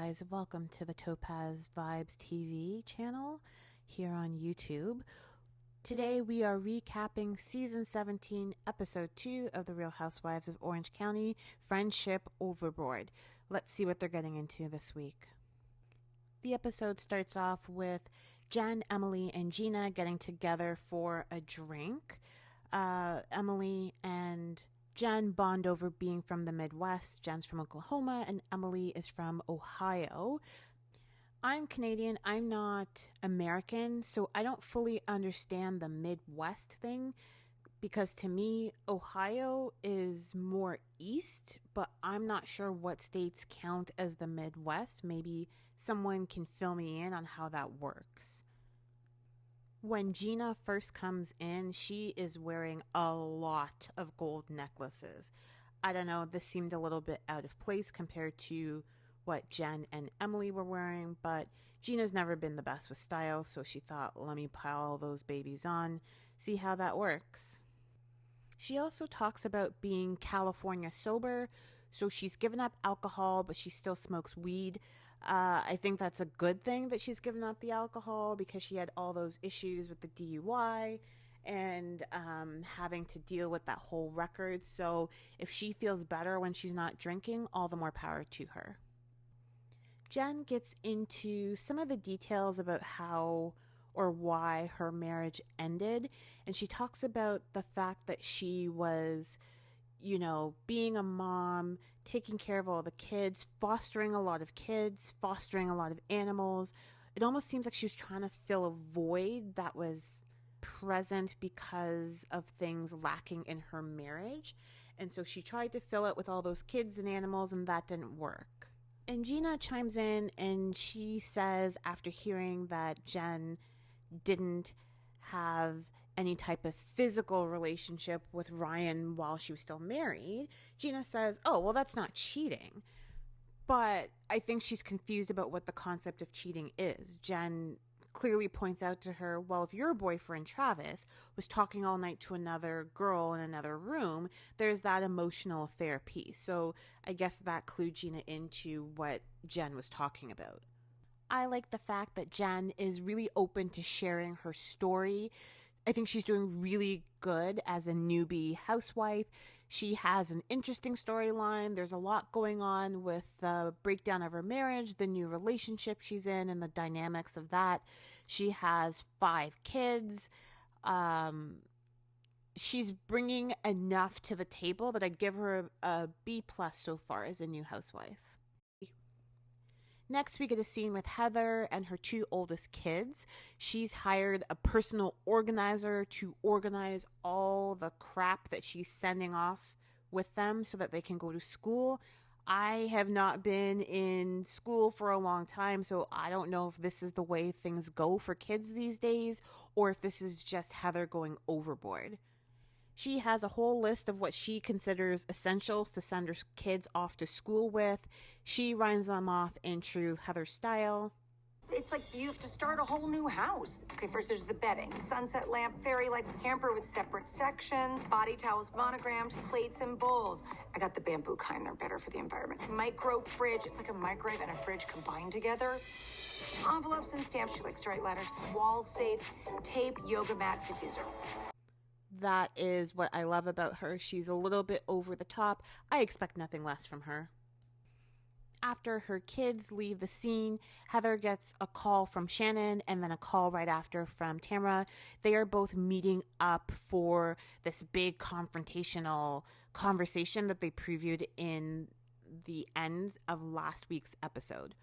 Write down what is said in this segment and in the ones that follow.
guys, welcome to the TopazVibesTV channel here on YouTube. Today we are recapping Season 17, Episode 2 of The Real Housewives of Orange County, Friendship Overboard. Let's see what they're getting into this week. The episode starts off with Jenn, Emily, and Gina getting together for a drink. Emily and Jenn bond over being from the Midwest. Jen's from Oklahoma and Emily is from Ohio. I'm Canadian. I'm not American, so I don't fully understand the Midwest thing because to me, Ohio is more east, but I'm not sure what states count as the Midwest. Maybe someone can fill me in on how that works. When Gina first comes in, she is wearing a lot of gold necklaces. I don't know, this seemed a little bit out of place compared to what Jenn and Emily were wearing, but Gina's never been the best with style, so she thought, let me pile all those babies on, see how that works. She also talks about being California sober, so she's given up alcohol, but she still smokes weed. I think that's a good thing that she's given up the alcohol because she had all those issues with the DUI and having to deal with that whole record. So if she feels better when she's not drinking, all the more power to her. Jenn gets into some of the details about how or why her marriage ended. And she talks about the fact that she was, being a mom, taking care of all the kids, fostering a lot of kids, fostering a lot of animals. It almost seems like she was trying to fill a void that was present because of things lacking in her marriage. And so she tried to fill it with all those kids and animals, and that didn't work. And Gina chimes in and she says, after hearing that Jenn didn't have any type of physical relationship with Ryan while she was still married, Gina says, oh, well, that's not cheating. But I think she's confused about what the concept of cheating is. Jenn clearly points out to her, well, if your boyfriend, Travis, was talking all night to another girl in another room, there's that emotional affair piece. So I guess that clued Gina into what Jenn was talking about. I like the fact that Jenn is really open to sharing her story. I think she's doing really good as a newbie housewife. She has an interesting storyline. There's a lot going on with the breakdown of her marriage, the new relationship she's in, and the dynamics of that. She has 5 kids. She's bringing enough to the table that I'd give her a B+ so far as a new housewife. Next, we get a scene with Heather and her 2 oldest kids. She's hired a personal organizer to organize all the crap that she's sending off with them so that they can go to school. I have not been in school for a long time, so I don't know if this is the way things go for kids these days or if this is just Heather going overboard. She has a whole list of what she considers essentials to send her kids off to school with. She runs them off in true Heather style. It's like you have to start a whole new house. Okay, first there's the bedding, sunset lamp, fairy lights, hamper with separate sections, body towels monogrammed, plates and bowls. I got the bamboo kind, they're better for the environment. Micro fridge, it's like a microwave and a fridge combined together. Envelopes and stamps, she likes to write letters. Wall safe, tape, yoga mat, diffuser. That is what I love about her. She's a little bit over the top. I expect nothing less from her. After her kids leave the scene, Heather gets a call from Shannon and then a call right after from Tamra. They are both meeting up for this big confrontational conversation that they previewed in the end of last week's episode.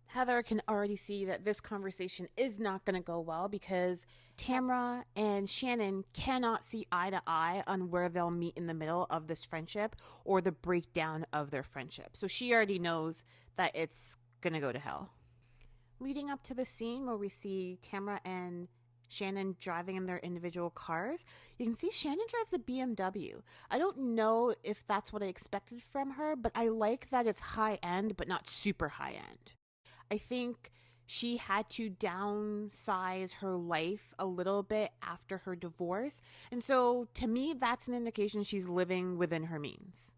Heather can already see that this conversation is not going to go well because Tamra and Shannon cannot see eye to eye on where they'll meet in the middle of this friendship or the breakdown of their friendship. So she already knows that it's going to go to hell. Leading up to the scene where we see Tamra and Shannon driving in their individual cars, you can see Shannon drives a BMW. I don't know if that's what I expected from her, but I like that it's high end, but not super high end. I think she had to downsize her life a little bit after her divorce. And so to me, that's an indication she's living within her means.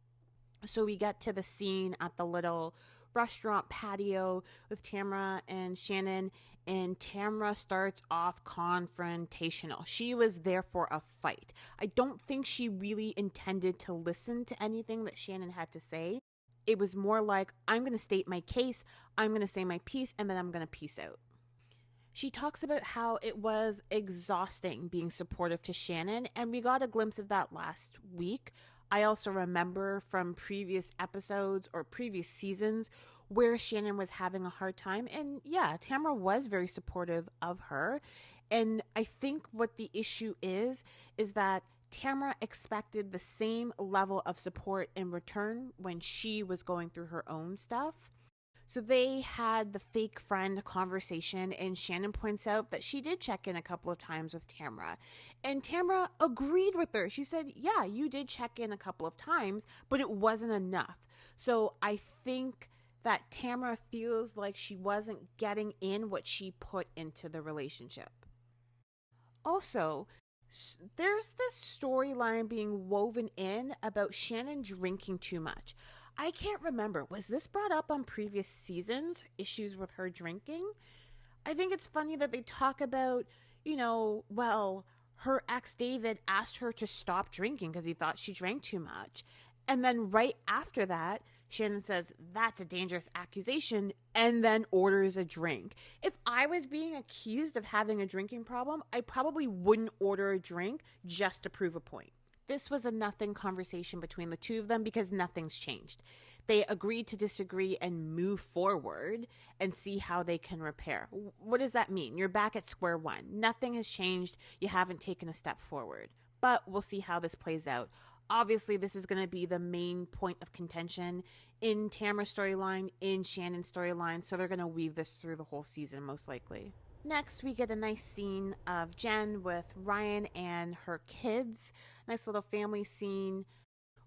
So we get to the scene at the little restaurant patio with Tamra and Shannon, and Tamra starts off confrontational. She was there for a fight. I don't think she really intended to listen to anything that Shannon had to say. It was more like, I'm going to state my case, I'm going to say my piece, and then I'm going to peace out. She talks about how it was exhausting being supportive to Shannon, and we got a glimpse of that last week. I also remember from previous episodes or previous seasons where Shannon was having a hard time. And yeah, Tamra was very supportive of her. And I think what the issue is that Tamra expected the same level of support in return when she was going through her own stuff. So they had the fake friend conversation, and Shannon points out that she did check in a couple of times with Tamra. And Tamra agreed with her. She said, yeah, you did check in a couple of times, but it wasn't enough. So I think that Tamra feels like she wasn't getting in what she put into the relationship. Also, there's this storyline being woven in about Shannon drinking too much. I can't remember. Was this brought up on previous seasons? Issues with her drinking? I think it's funny that they talk about, her ex David asked her to stop drinking because he thought she drank too much. And then right after that, Shannon says, that's a dangerous accusation, and then orders a drink. If I was being accused of having a drinking problem, I probably wouldn't order a drink just to prove a point. This was a nothing conversation between the two of them because nothing's changed. They agreed to disagree and move forward and see how they can repair. What does that mean? You're back at square one. Nothing has changed. You haven't taken a step forward. But we'll see how this plays out. Obviously, this is going to be the main point of contention in Tamra's storyline, in Shannon's storyline, so they're going to weave this through the whole season, most likely. Next, we get a nice scene of Jenn with Ryan and her kids. Nice little family scene.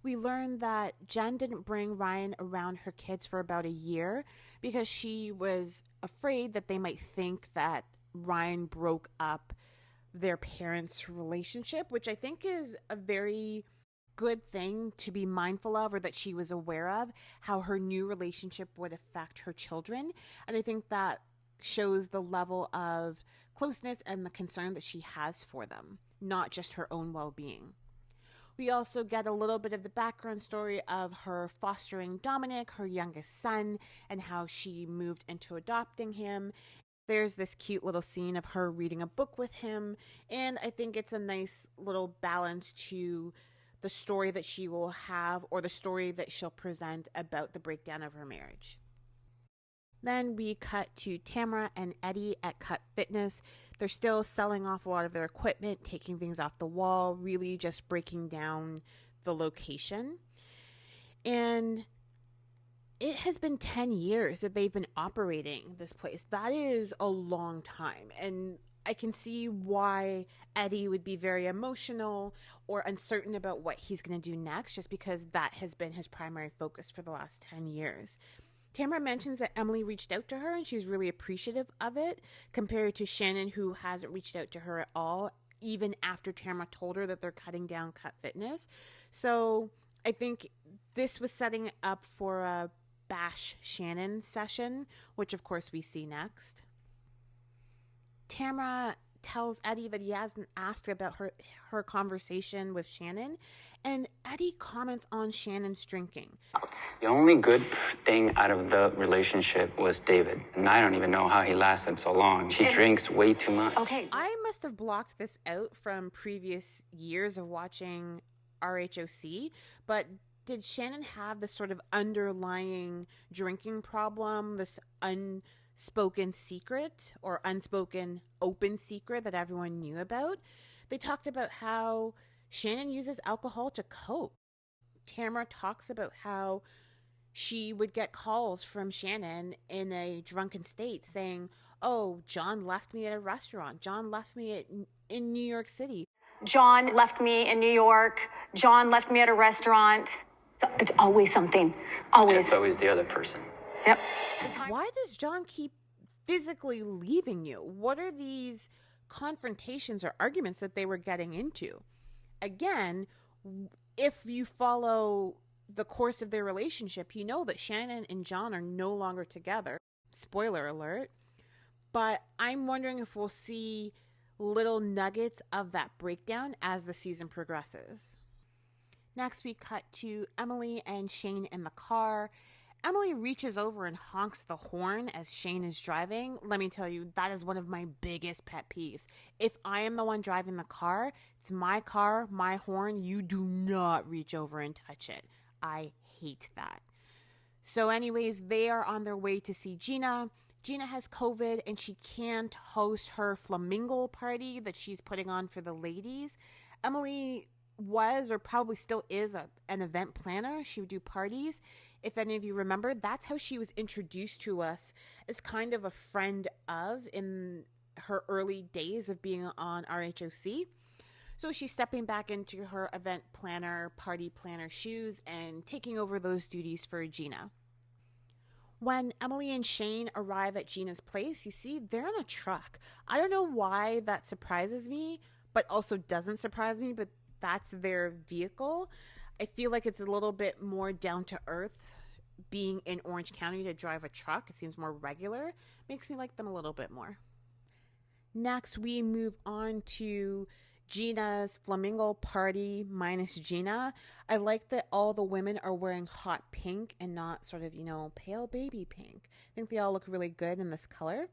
We learn that Jenn didn't bring Ryan around her kids for about a year because she was afraid that they might think that Ryan broke up their parents' relationship, which I think is a very good thing to be mindful of, or that she was aware of, how her new relationship would affect her children. And I think that shows the level of closeness and the concern that she has for them, not just her own well-being. We also get a little bit of the background story of her fostering Dominic, her youngest son, and how she moved into adopting him. There's this cute little scene of her reading a book with him, and I think it's a nice little balance to the story that she will have, or the story that she'll present about the breakdown of her marriage. Then we cut to Tamra and Eddie at Cut Fitness. They're still selling off a lot of their equipment, taking things off the wall, really just breaking down the location. And it has been 10 years that they've been operating this place. That is a long time. And I can see why Eddie would be very emotional or uncertain about what he's going to do next, just because that has been his primary focus for the last 10 years. Tamra mentions that Emily reached out to her and she's really appreciative of it, compared to Shannon, who hasn't reached out to her at all, even after Tamra told her that they're cutting down Cut Fitness. So I think this was setting up for a bash Shannon session, which of course we see next. Tamra tells Eddie that he hasn't asked about her conversation with Shannon, and Eddie comments on Shannon's drinking. The only good thing out of the relationship was David, and I don't even know how he lasted so long. She drinks way too much. Okay, I must have blocked this out from previous years of watching RHOC, but did Shannon have this sort of underlying drinking problem, this unspoken secret or unspoken open secret that everyone knew about? They talked about how Shannon uses alcohol to cope. Tamra talks about how she would get calls from Shannon in a drunken state saying, oh, John left me at a restaurant. John left me in New York City. John left me in New York. John left me at a restaurant. It's always something. Always. It's always the other person. Yep. Why does John keep physically leaving you? What are these confrontations or arguments that they were getting into? Again, if you follow the course of their relationship, you know that Shannon and John are no longer together. Spoiler alert. But I'm wondering if we'll see little nuggets of that breakdown as the season progresses. Next, we cut to Emily and Shane in the car. Emily reaches over and honks the horn as Shane is driving. Let me tell you, that is one of my biggest pet peeves. If I am the one driving the car, it's my car, my horn. You do not reach over and touch it. I hate that. So anyways, they are on their way to see Gina. Gina has COVID and she can't host her flamingo party that she's putting on for the ladies. Emily was, or probably still is, an event planner. She would do parties. If any of you remember, that's how she was introduced to us as kind of a friend of in her early days of being on RHOC. So she's stepping back into her event planner, party planner shoes and taking over those duties for Gina. When Emily and Shane arrive at Gina's place, you see they're in a truck. I don't know why that surprises me, but also doesn't surprise me, but that's their vehicle. I feel like it's a little bit more down to earth being in Orange County to drive a truck. It seems more regular. Makes me like them a little bit more. Next, we move on to Gina's flamingo party minus Gina. I like that all the women are wearing hot pink and not sort of, pale baby pink. I think they all look really good in this color.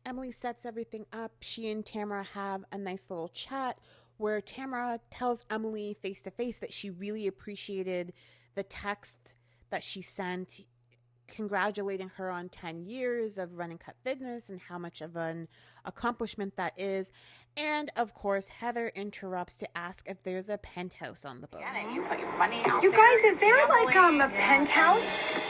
Emily sets everything up. She and Tamra have a nice little chat where Tamra tells Emily face to face that she really appreciated the text that she sent congratulating her on 10 years of Run and Cut Fitness and how much of an accomplishment that is. And of course, Heather interrupts to ask if there's a penthouse on the boat. Janet, you put your money out You there. guys, is there like a penthouse?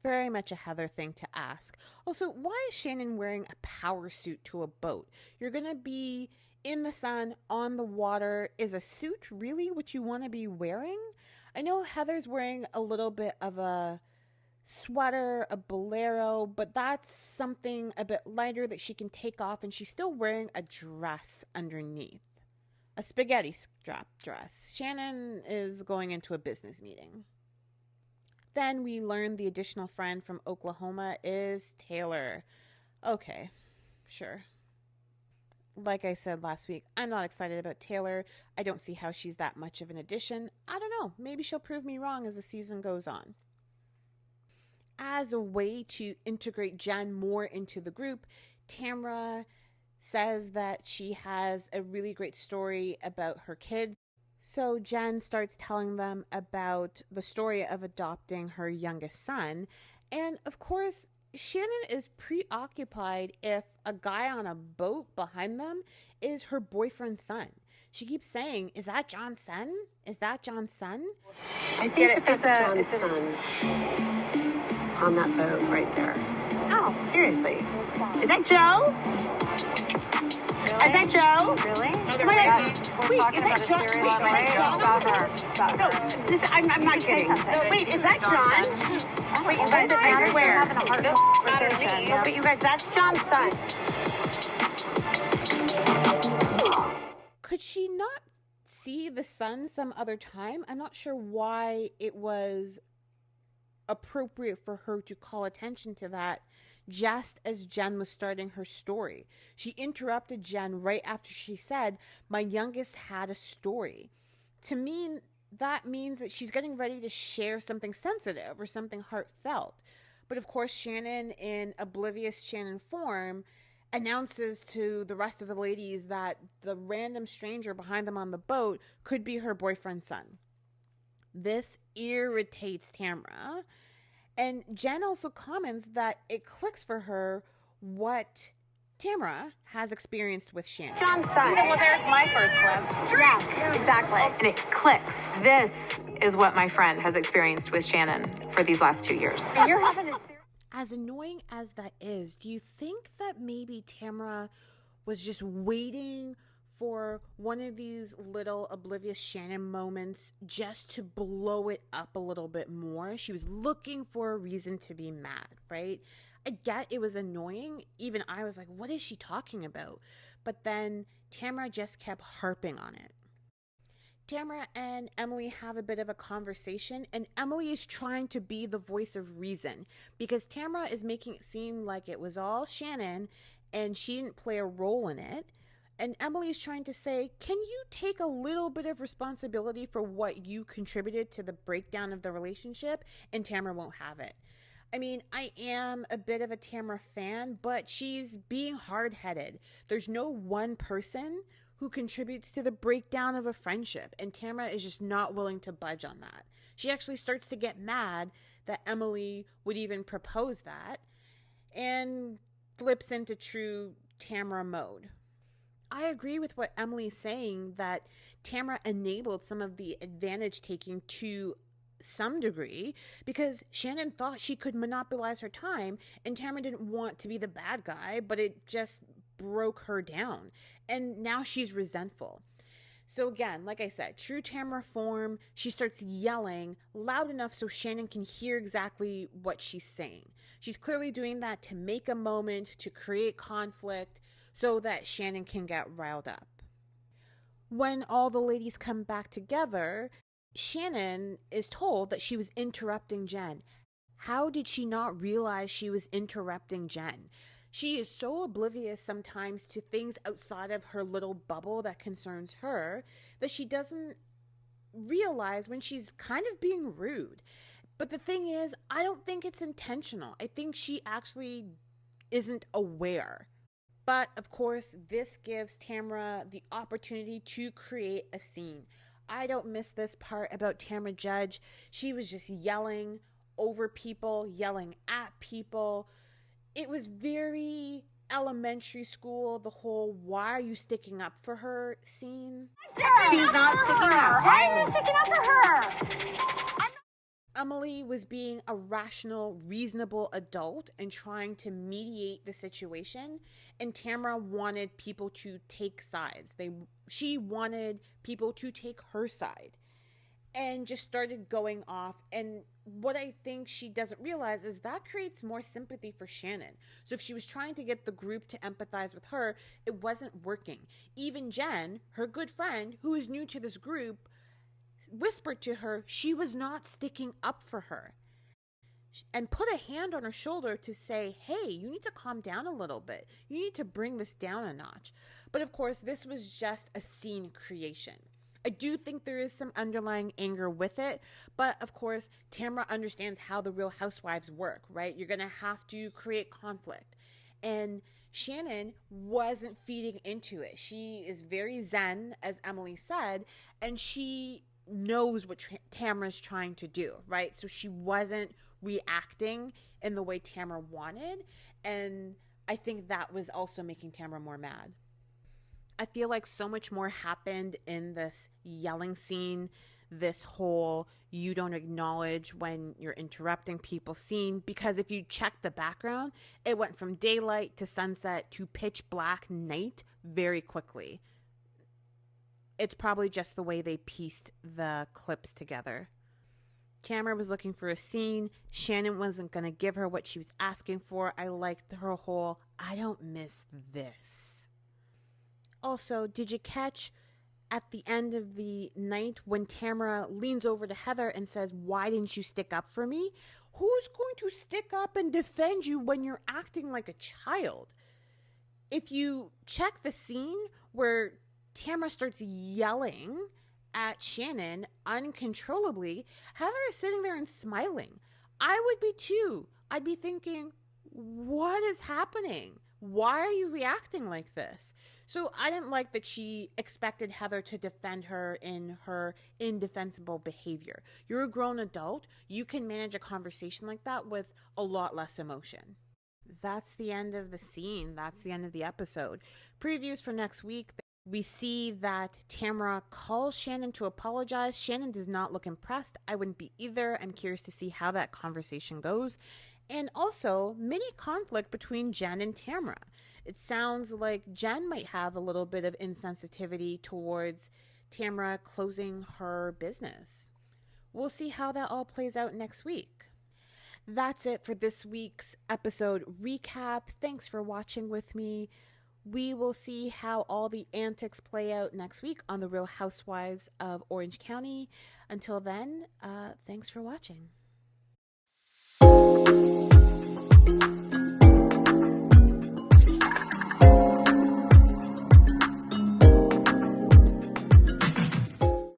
Very much a Heather thing to ask. Also, why is Shannon wearing a power suit to a boat? You're going to be in the sun, on the water. Is a suit really what you want to be wearing? I know Heather's wearing a little bit of a sweater, a bolero, but that's something a bit lighter that she can take off, and she's still wearing a dress underneath. A spaghetti strap dress. Shannon is going into a business meeting. Then we learn the additional friend from Oklahoma is Taylor. Okay, sure. Like I said last week, I'm not excited about Taylor. I don't see how she's that much of an addition. I don't know. Maybe she'll prove me wrong as the season goes on. As a way to integrate Jenn more into the group, Tamra says that she has a really great story about her kids. So Jenn starts telling them about the story of adopting her youngest son. And of course, Shannon is preoccupied if a guy on a boat behind them is her boyfriend's son. She keeps saying, is that John's son? Is that John's son? I think that's John's son on that boat right there. Oh, seriously. Is that Joe? Really? Is that Joe? Really? Wait, is that Joe? About her. No, listen, I'm not kidding. No, wait, is that John? Wait, you guys, I swear. No, but you guys, that's John's son. Could she not see the son some other time? I'm not sure why it was appropriate for her to call attention to that just as Jenn was starting her story. She interrupted Jenn right after she said, my youngest had a story. To me, that means that she's getting ready to share something sensitive or something heartfelt. But of course, Shannon, in oblivious Shannon form, announces to the rest of the ladies that the random stranger behind them on the boat could be her boyfriend's son. This irritates Tamra. And Jenn also comments that it clicks for her what Tamra has experienced with Shannon. John's son. Well, there's my first glimpse. Yeah, exactly. And it clicks. This is what my friend has experienced with Shannon for these last 2 years. You're having a serious... As annoying as that is, do you think that maybe Tamra was just waiting for one of these little oblivious Shannon moments just to blow it up a little bit more? She was looking for a reason to be mad, right? I get it was annoying. Even I was like, what is she talking about? But then Tamra just kept harping on it. Tamra and Emily have a bit of a conversation, and Emily is trying to be the voice of reason because Tamra is making it seem like it was all Shannon and she didn't play a role in it. And Emily is trying to say, can you take a little bit of responsibility for what you contributed to the breakdown of the relationship? And Tamra won't have it. I mean, I am a bit of a Tamra fan, but she's being hard-headed. There's no one person who contributes to the breakdown of a friendship, and Tamra is just not willing to budge on that. She actually starts to get mad that Emily would even propose that and flips into true Tamra mode. I agree with what Emily's saying, that Tamra enabled some of the advantage taking to some degree because Shannon thought she could monopolize her time and Tamra didn't want to be the bad guy, but it just broke her down. And now she's resentful. So again, like I said, true Tamra form, she starts yelling loud enough so Shannon can hear exactly what she's saying. She's clearly doing that to make a moment, to create conflict, so that Shannon can get riled up. When all the ladies come back together, Shannon is told that she was interrupting Jenn. How did she not realize she was interrupting Jenn? She is so oblivious sometimes to things outside of her little bubble that concerns her that she doesn't realize when she's kind of being rude. But the thing is, I don't think it's intentional. I think she actually isn't aware. But of course, this gives Tamra the opportunity to create a scene. I don't miss this part about Tamra Judge. She was just yelling over people, yelling at people. It was very elementary school, the whole "why are you sticking up for her" scene. She's not sticking up. Why are you sticking up for her? Emily was being a rational, reasonable adult and trying to mediate the situation, and Tamra wanted people to take sides. She wanted people to take her side and just started going off. And what I think she doesn't realize is that creates more sympathy for Shannon. So if she was trying to get the group to empathize with her, it wasn't working. Even Jenn, her good friend, who is new to this group, whispered to her she was not sticking up for her and put a hand on her shoulder to say, hey, you need to calm down a little bit. You need to bring this down a notch. But of course, this was just a scene creation. I do think there is some underlying anger with it, but of course, Tamra understands how the Real Housewives work, right? You're going to have to create conflict. And Shannon wasn't feeding into it. She is very zen, as Emily said, and she knows what Tamra's trying to do, right? So she wasn't reacting in the way Tamra wanted, and I think that was also making Tamra more mad. I feel like so much more happened in this yelling scene, this whole you don't acknowledge when you're interrupting people scene, because if you check the background, it went from daylight to sunset to pitch black night very quickly. It's probably just the way they pieced the clips together. Tamra was looking for a scene. Shannon wasn't going to give her what she was asking for. I liked her whole, I don't miss this. Also, did you catch at the end of the night when Tamra leans over to Heather and says, why didn't you stick up for me? Who's going to stick up and defend you when you're acting like a child? If you check the scene where Tamra starts yelling at Shannon uncontrollably, Heather is sitting there and smiling. I would be too. I'd be thinking, what is happening? Why are you reacting like this? So I didn't like that she expected Heather to defend her in her indefensible behavior. You're a grown adult. You can manage a conversation like that with a lot less emotion. That's the end of the scene. That's the end of the episode. Previews for next week. We see that Tamra calls Shannon to apologize. Shannon does not look impressed. I wouldn't be either. I'm curious to see how that conversation goes. And also, mini conflict between Jenn and Tamra. It sounds like Jenn might have a little bit of insensitivity towards Tamra closing her business. We'll see how that all plays out next week. That's it for this week's episode recap. Thanks for watching with me. We will see how all the antics play out next week on The Real Housewives of Orange County. Until then, thanks for watching.